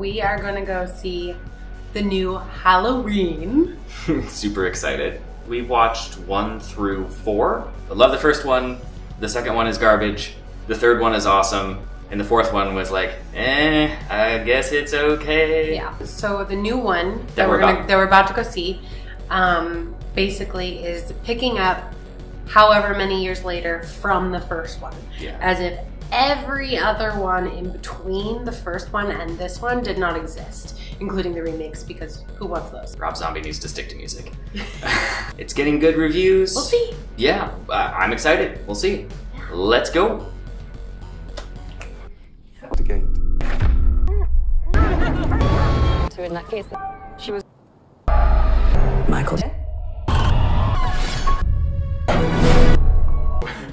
we are going to go see the new Halloween. Super excited. We've watched 1 through 4. I love the first one. The second one is garbage. The third one is awesome. And the fourth one was like, I guess it's okay. Yeah. So the new one that we're about to go see, basically is picking up however many years later from the first one. Yeah. As if every other one in between the first one and this one did not exist, including the remakes, because who wants those? Rob Zombie needs to stick to music. It's getting good reviews. We'll see. Yeah, I'm excited. We'll see. Let's go. The gate. So in that case, she was Michael.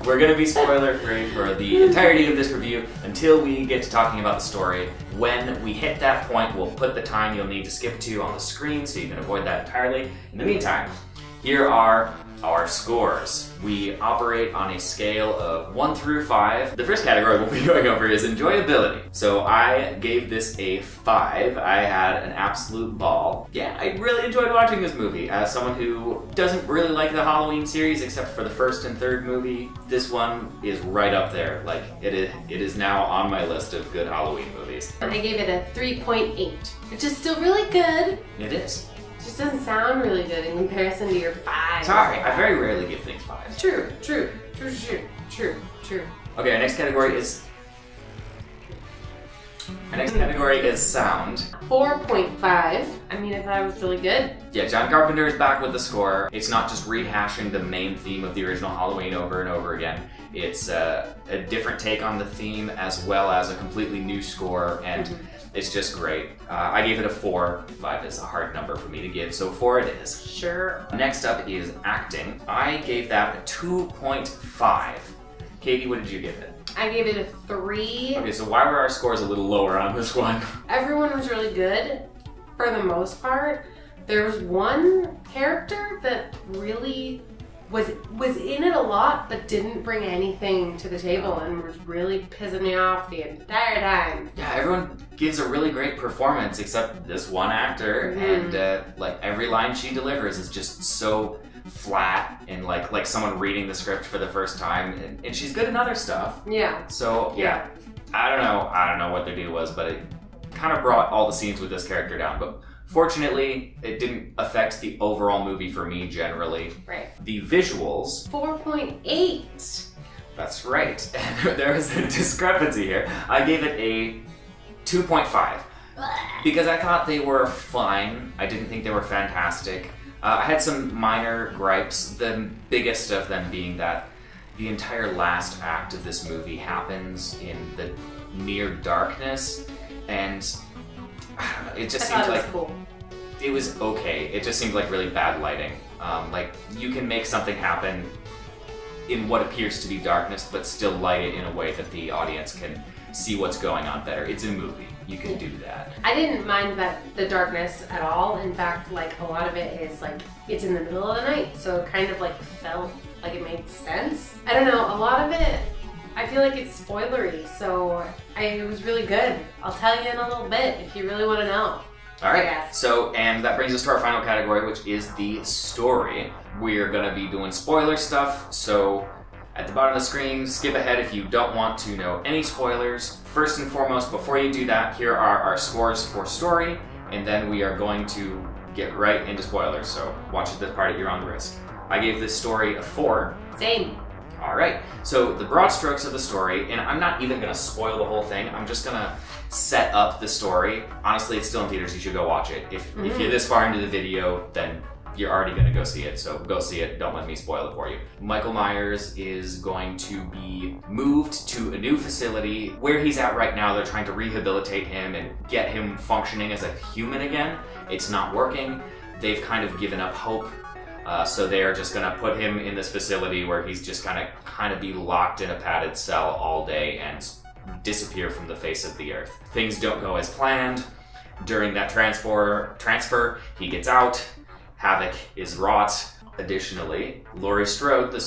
We're going to be spoiler free for the entirety of this review until we get to talking about the story. When we hit that point, we'll put the time you'll need to skip to on the screen so you can avoid that entirely. In the meantime, here are our scores. We operate on a scale of 1 through 5. The first category we'll be going over is enjoyability. So I gave this a 5. I had an absolute ball. Yeah, I really enjoyed watching this movie. As someone who doesn't really like the Halloween series except for the first and third movie, this one is right up there. Like, it is now on my list of good Halloween movies. I gave it a 3.8, which is still really good. It is. It just doesn't sound really good in comparison to your 5. Sorry, I very rarely give things 5s. True. Okay, our next category is sound. 4.5. I mean, I thought it was really good. Yeah, John Carpenter is back with the score. It's not just rehashing the main theme of the original Halloween over and over again. It's a different take on the theme as well as a completely new score, and it's just great. I gave it a 4. 5 is a hard number for me to give, so 4 it is. Sure. Next up is acting. I gave that a 2.5. Katie, what did you give it? I gave it a 3. Okay, so why were our scores a little lower on this one? Everyone was really good, for the most part. There was one character that really was in it a lot, but didn't bring anything to the table and was really pissing me off the entire time. Yeah, everyone gives a really great performance except this one actor, and like every line she delivers is just so flat and like someone reading the script for the first time, and she's good in other stuff. Yeah. So yeah, I don't know what their deal was, but it kind of brought all the scenes with this character down. But fortunately, it didn't affect the overall movie for me generally. Right. The visuals. 4.8. That's right. There was a discrepancy here. I gave it a 2.5 because I thought they were fine. I didn't think they were fantastic. I had some minor gripes, the biggest of them being that the entire last act of this movie happens in the near darkness, and I don't know, it just seemed like cool. It was okay. It just seemed like really bad lighting. Like, you can make something happen in what appears to be darkness, but still light it in a way that the audience can see what's going on better. It's a movie. You can do that. I didn't mind the darkness at all. In fact, like, a lot of it is like, it's in the middle of the night, so it kind of like felt like it made sense. I don't know, a lot of it, I feel like it's spoilery, so it was really good. I'll tell you in a little bit if you really want to know. All right, so, and that brings us to our final category, which is the story. We're gonna be doing spoiler stuff, so at the bottom of the screen, skip ahead if you don't want to know any spoilers. First and foremost, before you do that, here are our scores for story, and then we are going to get right into spoilers, so watch this part at your own risk. I gave this story a 4. Same. All right, so the broad strokes of the story, and I'm not even gonna spoil the whole thing, I'm just gonna set up the story. Honestly, it's still in theaters, you should go watch it. If you're this far into the video, then you're already gonna go see it, so go see it, don't let me spoil it for you. Michael Myers is going to be moved to a new facility. Where he's at right now, they're trying to rehabilitate him and get him functioning as a human again. It's not working. They've kind of given up hope. So they're just gonna put him in this facility where he's just gonna kind of be locked in a padded cell all day and disappear from the face of the earth. Things don't go as planned. During that transfer, he gets out. Havoc is wrought. Additionally, Laurie Strode, the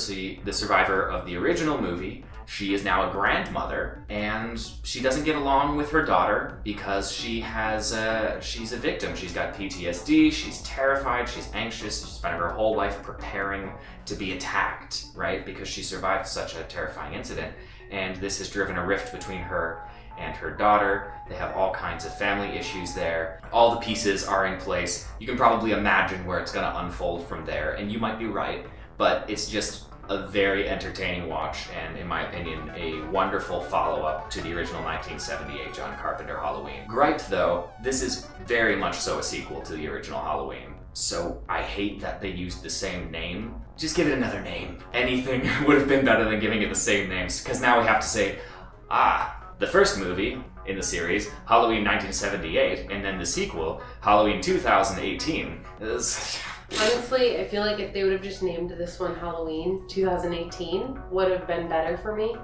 survivor of the original movie, she is now a grandmother, and she doesn't get along with her daughter because she's a victim. She's got PTSD, she's terrified, she's anxious, she's spent her whole life preparing to be attacked, right? Because she survived such a terrifying incident, and this has driven a rift between her and her daughter. They have all kinds of family issues there. All the pieces are in place. You can probably imagine where it's going to unfold from there, and you might be right, but it's just a very entertaining watch, and in my opinion, a wonderful follow-up to the original 1978 John Carpenter Halloween. Gripe though, this is very much so a sequel to the original Halloween, so I hate that they used the same name. Just give it another name. Anything would have been better than giving it the same names, because now we have to say, the first movie in the series, Halloween 1978, and then the sequel, Halloween 2018. Honestly, I feel like if they would have just named this one Halloween 2018, would have been better for me.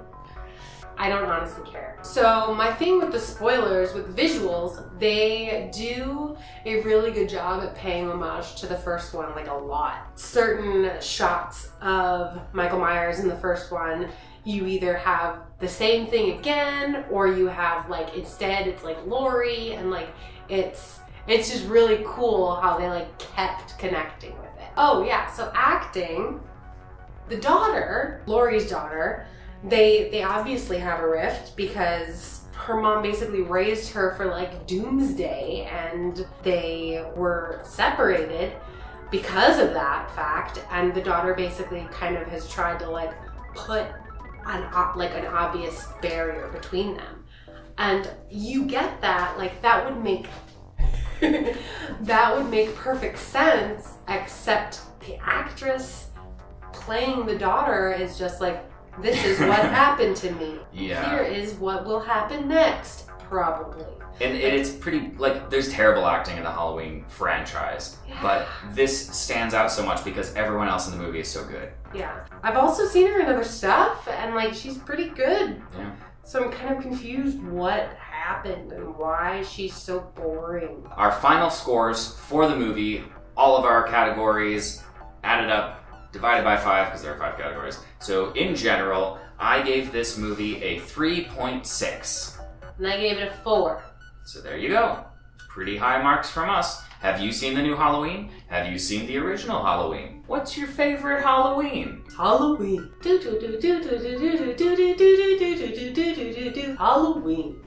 I don't honestly care. So my thing with the spoilers, with visuals, they do a really good job at paying homage to the first one, like a lot. Certain shots of Michael Myers in the first one, you either have the same thing again, or you have like, instead it's like Laurie, and like it's just really cool how they like kept connecting with it. Oh yeah, so acting, the daughter, Laurie's daughter, they obviously have a rift because her mom basically raised her for like doomsday, and they were separated because of that fact, and the daughter basically kind of has tried to like put an obvious barrier between them. And you get that, like that would make that would make perfect sense, except the actress playing the daughter is just like, this is what happened to me. Yeah. Here is what will happen next, probably. And it's pretty, like, there's terrible acting in the Halloween franchise, but this stands out so much because everyone else in the movie is so good. Yeah. I've also seen her in other stuff, and like, she's pretty good. Yeah. So I'm kind of confused what happened and why she's so boring. Our final scores for the movie, all of our categories added up, divided by 5, because there are 5 categories. So in general, I gave this movie a 3.6. And I gave it a 4. So there you go. Pretty high marks from us. Have you seen the new Halloween? Have you seen the original Halloween? What's your favorite Halloween? Halloween. Halloween.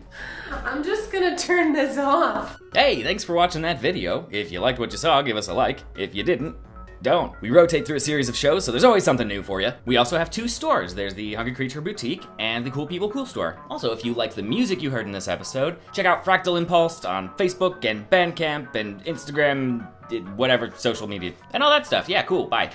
I'm just gonna turn this off. Hey, thanks for watching that video. If you liked what you saw, give us a like. If you didn't, don't. We rotate through a series of shows, so there's always something new for you. We also have 2 stores. There's the Hungry Creature Boutique and the Cool People Cool Store. Also, if you liked the music you heard in this episode, check out Fractal Impulse on Facebook and Bandcamp and Instagram, whatever social media, and all that stuff. Yeah, cool. Bye.